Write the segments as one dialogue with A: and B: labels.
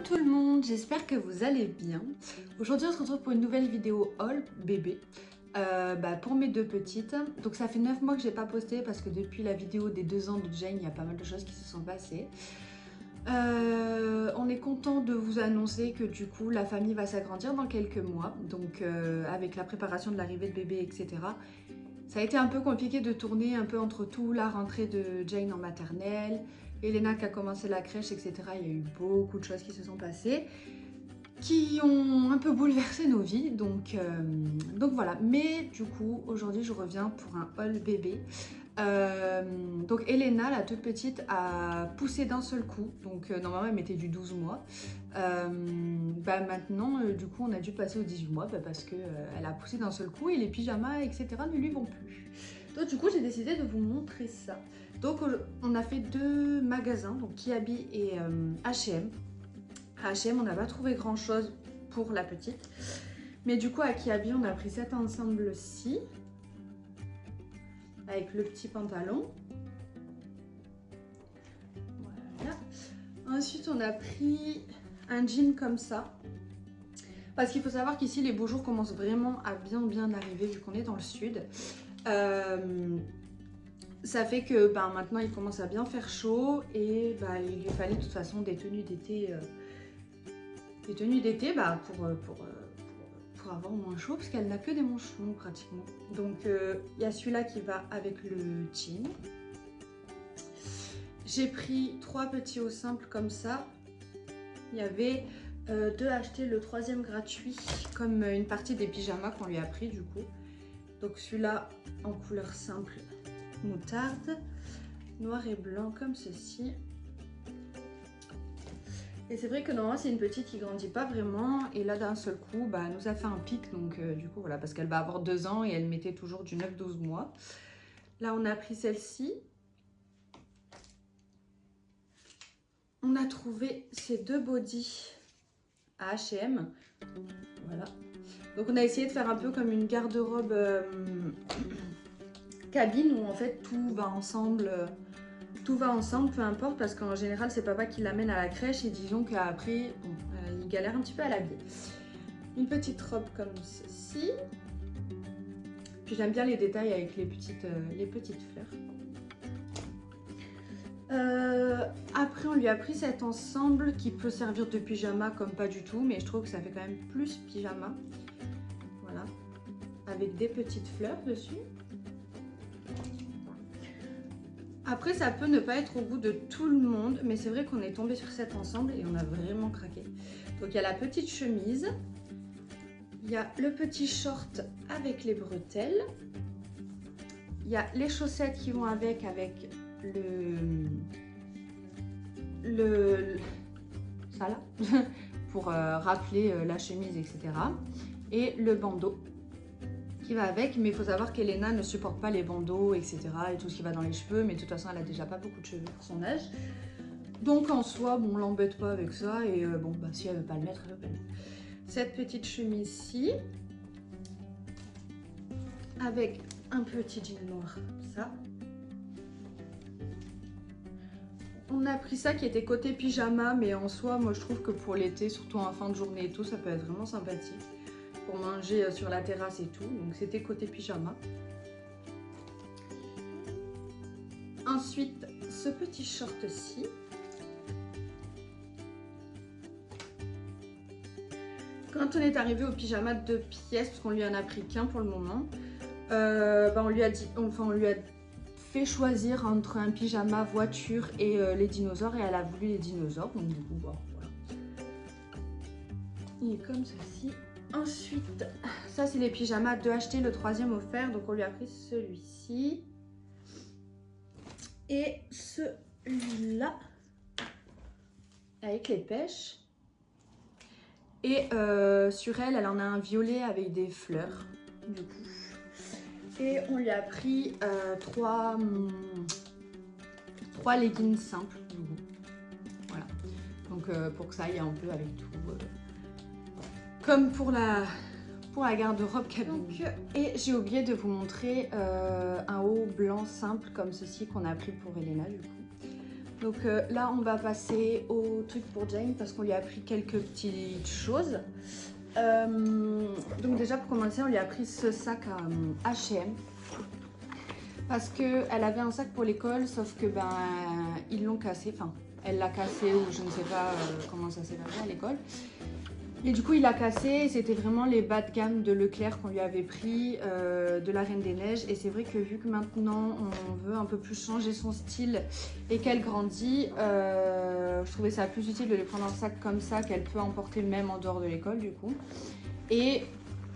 A: tout le monde, j'espère que vous allez bien. Aujourd'hui on se retrouve pour une nouvelle vidéo haul bébé pour mes deux petites. Donc ça fait 9 mois que j'ai pas posté parce que depuis la vidéo des 2 ans de Jane, il y a pas mal de choses qui se sont passées. On est content de vous annoncer que du coup la famille va s'agrandir dans quelques mois. Donc avec la préparation de l'arrivée de bébé, etc. Ça a été un peu compliqué de tourner un peu entre tout, la rentrée de Jane en maternelle, Elena qui a commencé la crèche, etc. Il y a eu beaucoup de choses qui se sont passées, qui ont un peu bouleversé nos vies, donc voilà. Mais du coup, aujourd'hui, je reviens pour un haul bébé. Donc Elena, la toute petite, a poussé d'un seul coup, donc normalement elle mettait du 12 mois. Maintenant, du coup, on a dû passer aux 18 mois parce qu'elle a poussé d'un seul coup et les pyjamas, etc. ne lui vont plus. Donc du coup, j'ai décidé de vous montrer ça. Donc on a fait 2 magasins, donc Kiabi et H&M. À H&M, on n'a pas trouvé grand chose pour la petite. Mais du coup, à Kiabi, on a pris cet ensemble-ci. Avec le petit pantalon. Voilà. Ensuite, on a pris un jean comme ça. Parce qu'il faut savoir qu'ici, les beaux jours commencent vraiment à bien arriver vu qu'on est dans le sud. Ça fait que maintenant, il commence à bien faire chaud et il lui fallait de toute façon des tenues d'été pour avoir moins chaud parce qu'elle n'a que des manches longues pratiquement. Donc il y a celui-là qui va avec le jean. J'ai pris 3 petits hauts simples comme ça. Il y avait 2 achetés, le 3e gratuit, comme une partie des pyjamas qu'on lui a pris du coup. Donc celui-là en couleur simple moutarde, noir et blanc comme ceci. Et c'est vrai que normalement c'est une petite qui grandit pas vraiment et là d'un seul coup elle nous a fait un pic, donc du coup voilà, parce qu'elle va avoir 2 ans et elle mettait toujours du 9-12 mois. Là on a pris celle-ci. On a trouvé ces 2 bodys à H&M. Voilà. Donc on a essayé de faire un peu comme une garde-robe cabine où en fait tout va ensemble. Tout va ensemble, peu importe, parce qu'en général c'est papa qui l'amène à la crèche et disons qu'après il galère un petit peu à l'habiller. Une petite robe comme ceci. Puis j'aime bien les détails avec les petites fleurs. Après on lui a pris cet ensemble qui peut servir de pyjama comme pas du tout, mais je trouve que ça fait quand même plus pyjama. Voilà, avec des petites fleurs dessus. Après ça peut ne pas être au goût de tout le monde, mais c'est vrai qu'on est tombé sur cet ensemble et on a vraiment craqué. Donc il y a la petite chemise, il y a le petit short avec les bretelles, il y a les chaussettes qui vont avec ça là, pour rappeler la chemise, etc. Et le bandeau qui va avec, mais il faut savoir qu'Elena ne supporte pas les bandeaux, etc. et tout ce qui va dans les cheveux, mais de toute façon elle a déjà pas beaucoup de cheveux pour son âge. Donc en soi, on l'embête pas avec ça, et si elle veut pas le mettre, elle veut pas le mettre. Cette petite chemise-ci, avec un petit jean noir, ça. On a pris ça qui était côté pyjama, mais en soi, moi je trouve que pour l'été, surtout en fin de journée et tout, ça peut être vraiment sympathique. Pour manger sur la terrasse et tout, donc c'était côté pyjama. Ensuite, ce petit short-ci. Quand on est arrivé au pyjama de 2 pièces, parce qu'on lui en a pris qu'un pour le moment, on lui a fait choisir entre un pyjama voiture et les dinosaures, et elle a voulu les dinosaures, donc du coup voilà. Il est comme ceci. Ensuite, ça c'est les pyjamas, 2 achetés, le 3e offert, donc on lui a pris celui-ci. Et celui-là, avec les pêches. Et sur elle, elle en a un violet avec des fleurs, du coup. Et on lui a pris 3 leggings simples, du coup. Voilà. Donc pour que ça aille un peu avec tout. Comme pour la garde-robe cabine. Et j'ai oublié de vous montrer un haut blanc simple comme ceci qu'on a pris pour Elena du coup. Donc là, on va passer au truc pour Jane parce qu'on lui a pris quelques petites choses. Donc déjà, pour commencer, on lui a pris ce sac à H&M. Parce qu'elle avait un sac pour l'école, sauf que ben ils l'ont cassé. Enfin, elle l'a cassé ou je ne sais pas comment ça s'est passé à l'école. Et du coup, il l'a cassé. C'était vraiment les bas de gamme de Leclerc qu'on lui avait pris, de la Reine des Neiges. Et c'est vrai que vu que maintenant, on veut un peu plus changer son style et qu'elle grandit, je trouvais ça plus utile de lui prendre un sac comme ça qu'elle peut emporter même en dehors de l'école du coup. Et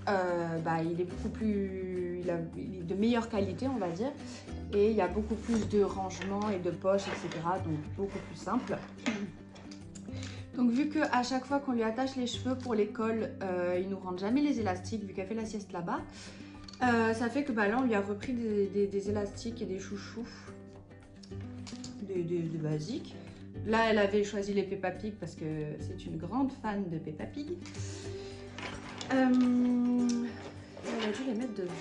A: bah, il est beaucoup plus... il est de meilleure qualité, on va dire. Et il y a beaucoup plus de rangement et de poches, etc. Donc, beaucoup plus simple. Donc vu qu'à chaque fois qu'on lui attache les cheveux pour l'école, il nous rentre jamais les élastiques vu qu'elle fait la sieste là-bas. Ça fait que bah, là on lui a repris des élastiques et des chouchous, de basiques. Là elle avait choisi les Peppa Pig parce que c'est une grande fan de Peppa Pig. Elle a dû les mettre devant.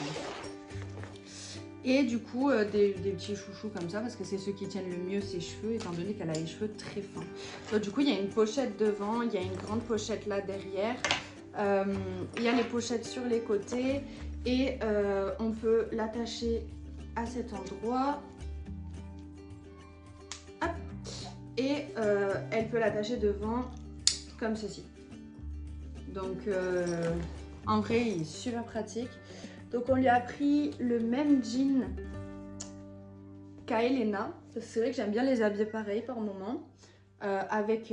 A: Et du coup, des petits chouchous comme ça, parce que c'est ceux qui tiennent le mieux ses cheveux, étant donné qu'elle a les cheveux très fins. Donc du coup, il y a une pochette devant, il y a une grande pochette là derrière. Il y a les pochettes sur les côtés. Et on peut l'attacher à cet endroit. Hop. Et elle peut l'attacher devant, comme ceci. Donc, en vrai, il est super pratique. Donc on lui a pris le même jean qu'à Elena. C'est vrai que j'aime bien les habiller pareil par moment. Avec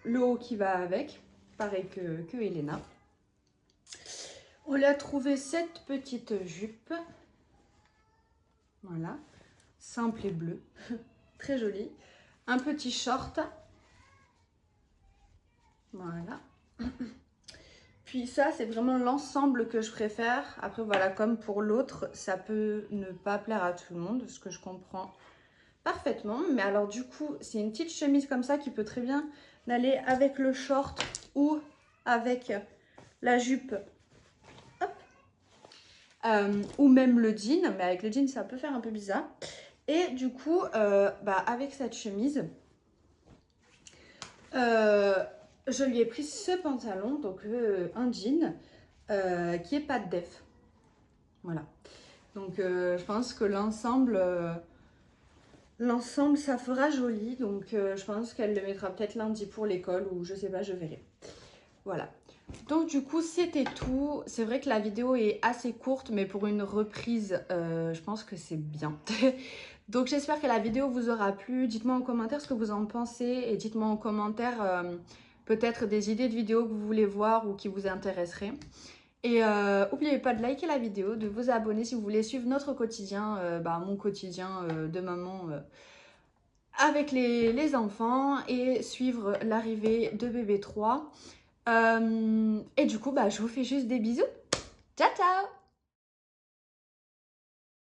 A: le haut qui va avec. Pareil que Elena. On lui a trouvé cette petite jupe. Voilà. Simple et bleu. Très jolie. Un petit short. Voilà. Puis ça, c'est vraiment l'ensemble que je préfère. Après, voilà, comme pour l'autre, ça peut ne pas plaire à tout le monde, ce que je comprends parfaitement. Mais alors, du coup, c'est une petite chemise comme ça qui peut très bien aller avec le short ou avec la jupe. Hop. Ou même le jean. Mais avec le jean, ça peut faire un peu bizarre. Et du coup, bah, avec cette chemise... je lui ai pris ce pantalon, donc un jean, qui est pas de def. Voilà. Donc je pense que l'ensemble, ça fera joli. Donc je pense qu'elle le mettra peut-être lundi pour l'école ou je sais pas, je verrai. Voilà. Donc du coup, c'était tout. C'est vrai que la vidéo est assez courte, mais pour une reprise, je pense que c'est bien. Donc j'espère que la vidéo vous aura plu. Dites-moi en commentaire ce que vous en pensez et dites-moi en commentaire peut-être des idées de vidéos que vous voulez voir ou qui vous intéresseraient. Et n'oubliez pas de liker la vidéo, de vous abonner si vous voulez suivre notre quotidien, mon quotidien de maman avec les enfants et suivre l'arrivée de bébé 3. Et du coup, je vous fais juste des bisous. Ciao, ciao!